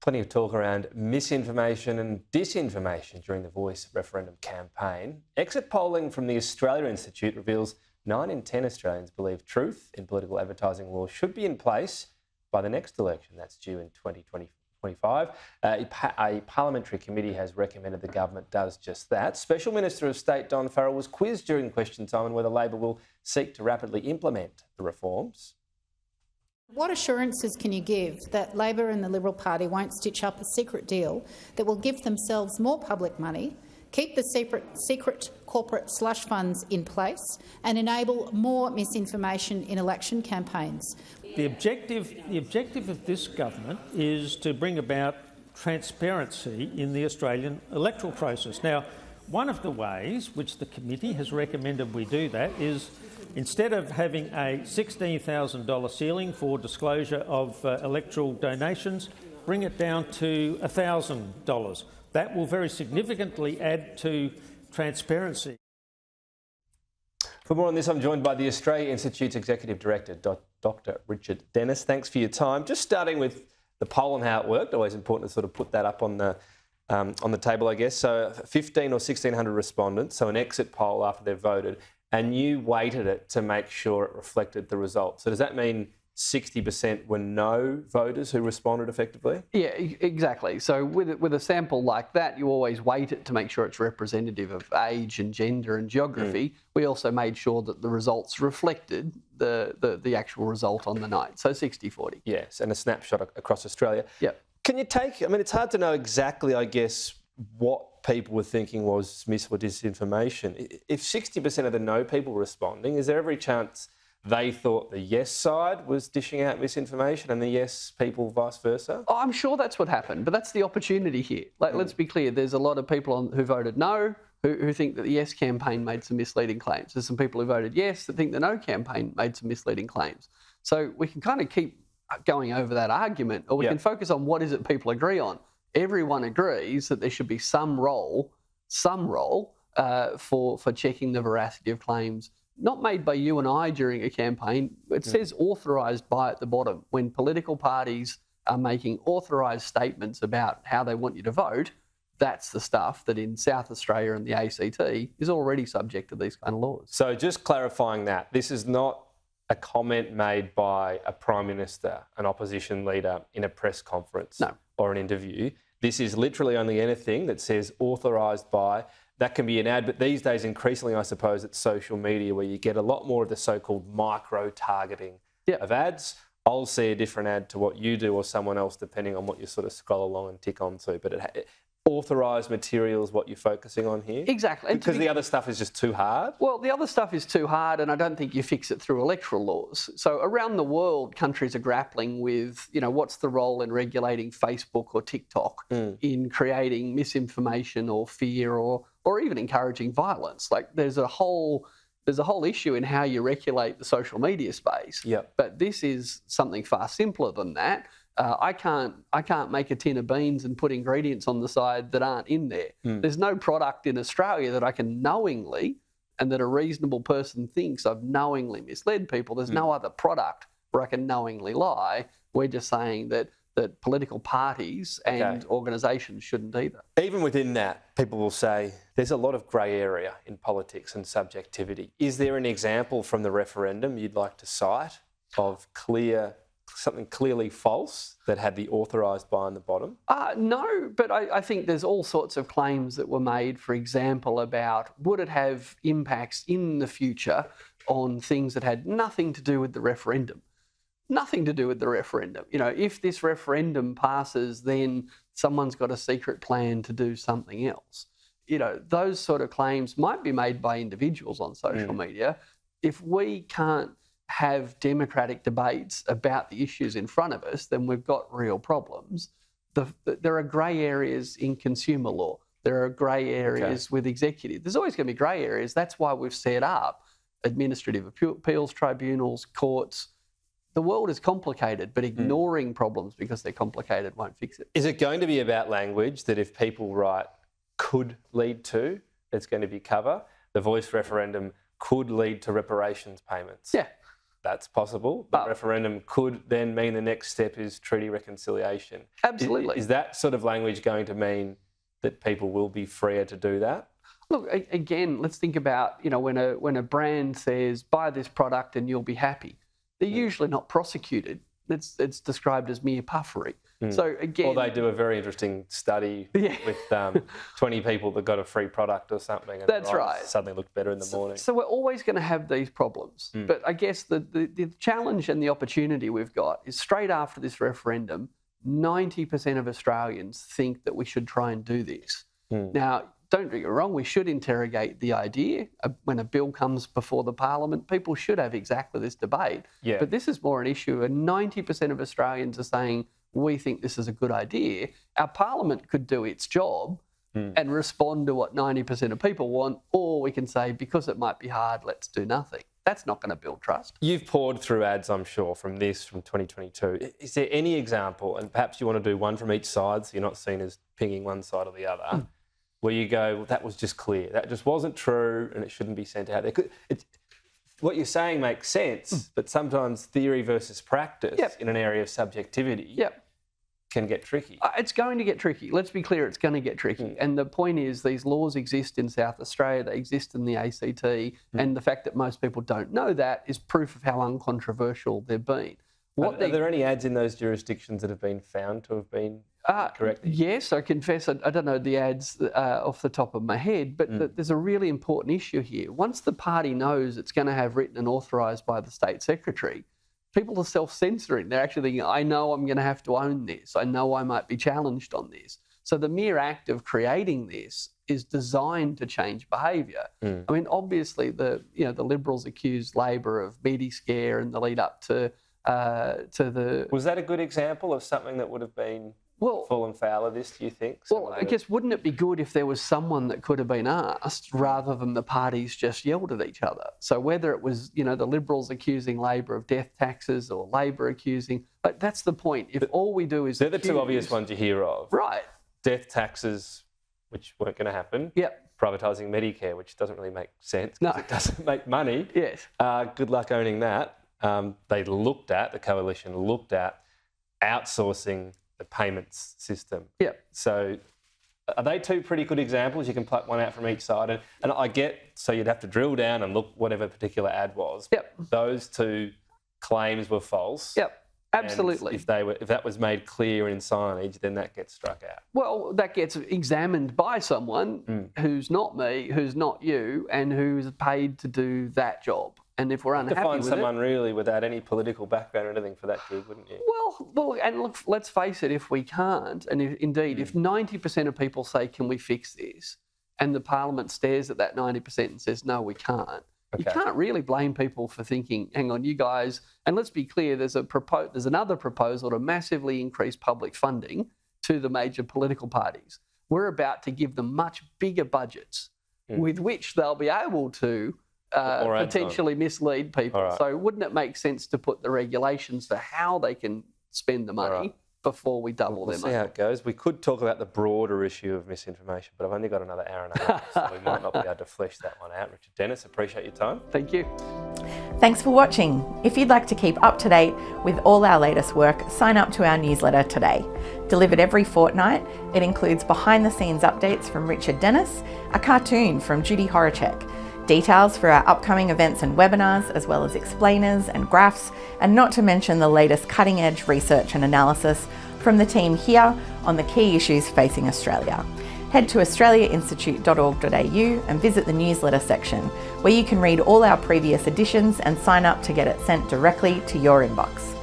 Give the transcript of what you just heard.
Plenty of talk around misinformation and disinformation during the Voice referendum campaign. Exit polling from the Australia Institute reveals 9 in 10 Australians believe truth in political advertising law should be in place by the next election. That's due in 2025. A parliamentary committee has recommended the government does just that. Special Minister of State Don Farrell was quizzed during question time on whether Labor will seek to rapidly implement the reforms. What assurances can you give that Labor and the Liberal Party won't stitch up a secret deal that will give themselves more public money, keep the secret corporate slush funds in place and enable more misinformation in election campaigns? The objective of this government is to bring about transparency in the Australian electoral process. Now, one of the ways which the committee has recommended we do that is, instead of having a $16,000 ceiling for disclosure of electoral donations, bring it down to $1,000. That will very significantly add to transparency. For more on this, I'm joined by the Australia Institute's Executive Director, Dr. Richard Dennis. Thanks for your time. Just starting with the poll and how it worked, always important to sort of put that up on the table, I guess. So 1,500 or 1,600 respondents, so an exit poll after they've voted, and you weighted it to make sure it reflected the results. So does that mean 60% were no voters who responded effectively? Yeah, exactly. So with a sample like that, you always weight it to make sure it's representative of age and gender and geography. We also made sure that the results reflected the actual result on the night. So 60-40. Yes, and a snapshot across Australia. Yep. Can you take, I mean, it's hard to know exactly, I guess, what people were thinking was mis or disinformation. If 60% of the no people were responding, is there every chance they thought the yes side was dishing out misinformation and the yes people vice versa? Oh, I'm sure that's what happened, but that's the opportunity here. Let's be clear, there's a lot of people who voted no who think that the yes campaign made some misleading claims. There's some people who voted yes that think the no campaign made some misleading claims. So we can kind of keep going over that argument, or we can focus on what is it people agree on. Everyone agrees that there should be some role for checking the veracity of claims, not made by you and I during a campaign. It says authorised by at the bottom. When political parties are making authorised statements about how they want you to vote, that's the stuff that in South Australia and the ACT is already subject to these kind of laws. So just clarifying that, this is not a comment made by a Prime Minister, an opposition leader in a press conference or an interview. This is literally only anything that says authorised by. That can be an ad, but these days increasingly, I suppose, it's social media where you get a lot more of the so-called micro-targeting of ads. I'll see a different ad to what you do or someone else, depending on what you sort of scroll along and tick onto. But authorised material is what you're focusing on here? Exactly. Because the other stuff is just too hard? Well, the other stuff is too hard, and I don't think you fix it through electoral laws. So around the world, countries are grappling with, what's the role in regulating Facebook or TikTok in creating misinformation or fear or even encouraging violence. Like there's a whole issue in how you regulate the social media space. But this is something far simpler than that. I can't make a tin of beans and put ingredients on the side that aren't in there. There's no product in Australia that I can knowingly, and that a reasonable person thinks I've knowingly misled people. There's no other product where I can knowingly lie. We're just saying that political parties and organisations shouldn't either. Even within that, people will say there's a lot of grey area in politics and subjectivity. Is there an example from the referendum you'd like to cite of something clearly false that had the authorised by on the bottom? No, but I think there's all sorts of claims that were made, for example, about would it have impacts in the future on things that had nothing to do with the referendum. Nothing to do with the referendum. If this referendum passes, then someone's got a secret plan to do something else. Those sort of claims might be made by individuals on social media. If we can't have democratic debates about the issues in front of us, then we've got real problems. There are grey areas in consumer law. There are grey areas with executive. There's always going to be grey areas. That's why we've set up administrative appeals tribunals, courts. The world is complicated, but ignoring problems because they're complicated won't fix it. Is it going to be about language that if people write could lead to, there's going to be cover? The Voice referendum could lead to reparations payments. Yeah. that's possible. The referendum could then mean the next step is treaty reconciliation. Absolutely. Is that sort of language going to mean that people will be freer to do that? Look, again, let's think about, when a brand says, buy this product and you'll be happy. They're usually not prosecuted. It's described as mere puffery. So again, or they do a very interesting study with 20 people that got a free product or something, and that's right. Suddenly looked better in the morning. So we're always going to have these problems. But I guess the challenge and the opportunity we've got is straight after this referendum, 90% of Australians think that we should try and do this. Now, don't get me wrong, we should interrogate the idea. When a bill comes before the Parliament, people should have exactly this debate. Yeah. But this is more an issue, and 90% of Australians are saying, we think this is a good idea. Our Parliament could do its job and respond to what 90% of people want, or we can say, because it might be hard, let's do nothing. That's not going to build trust. You've poured through ads, I'm sure, from 2022. Is there any example, and perhaps you want to do one from each side so you're not seen as pinging one side or the other, where you go, well, that was just clear. That just wasn't true and it shouldn't be sent out there. What you're saying makes sense, but sometimes theory versus practice in an area of subjectivity can get tricky. It's going to get tricky. Let's be clear, it's going to get tricky. And the point is, these laws exist in South Australia, they exist in the ACT, and the fact that most people don't know that is proof of how uncontroversial they've been. Are there any ads in those jurisdictions that have been found to have been correct? Yes, I confess I don't know the ads off the top of my head, but there's a really important issue here. Once the party knows it's going to have written and authorised by the State Secretary, people are self-censoring. They're actually thinking, I know I'm going to have to own this. I know I might be challenged on this. So the mere act of creating this is designed to change behaviour. I mean, obviously, the Liberals accused Labor of media scare in the lead up to the... Was that a good example of something that would have been full and foul of this, do you think? I guess, wouldn't it be good if there was someone that could have been asked rather than the parties just yelled at each other? So whether it was, the Liberals accusing Labor of death taxes or Labor accusing... But that's the point. If all we do is... They're the two obvious ones you hear of. Right. Death taxes, which weren't going to happen. Yep. Privatising Medicare, which doesn't really make sense. No. It doesn't make money. Yes. Good luck owning that. The coalition looked at outsourcing the payments system. Yeah. So are they two pretty good examples? You can pluck one out from each side. And I get, so you'd have to drill down and look whatever particular ad was. Yep. Those two claims were false. Yep. Absolutely. And if that was made clear in signage, then that gets struck out. Well, that gets examined by someone who's not me, who's not you, and who's paid to do that job. And if we're unhappy with it... To find someone really without any political background or anything for that gig, wouldn't you? Well, and look, let's face it, if we can't, and if 90% of people say, can we fix this, and the Parliament stares at that 90% and says, no, we can't, you can't really blame people for thinking, hang on, you guys... And let's be clear, there's another proposal to massively increase public funding to the major political parties. We're about to give them much bigger budgets with which they'll be able to potentially mislead people. Right. So wouldn't it make sense to put the regulations for how they can spend the money before we double their money? We'll see how it goes. We could talk about the broader issue of misinformation, but I've only got another hour and a half, so we might not be able to flesh that one out. Richard Dennis, appreciate your time. Thank you. Thanks for watching. If you'd like to keep up to date with all our latest work, sign up to our newsletter today. Delivered every fortnight, it includes behind-the-scenes updates from Richard Dennis, a cartoon from Judy Horacek, details for our upcoming events and webinars, as well as explainers and graphs, and not to mention the latest cutting-edge research and analysis from the team here on the key issues facing Australia. Head to australiainstitute.org.au and visit the newsletter section, where you can read all our previous editions and sign up to get it sent directly to your inbox.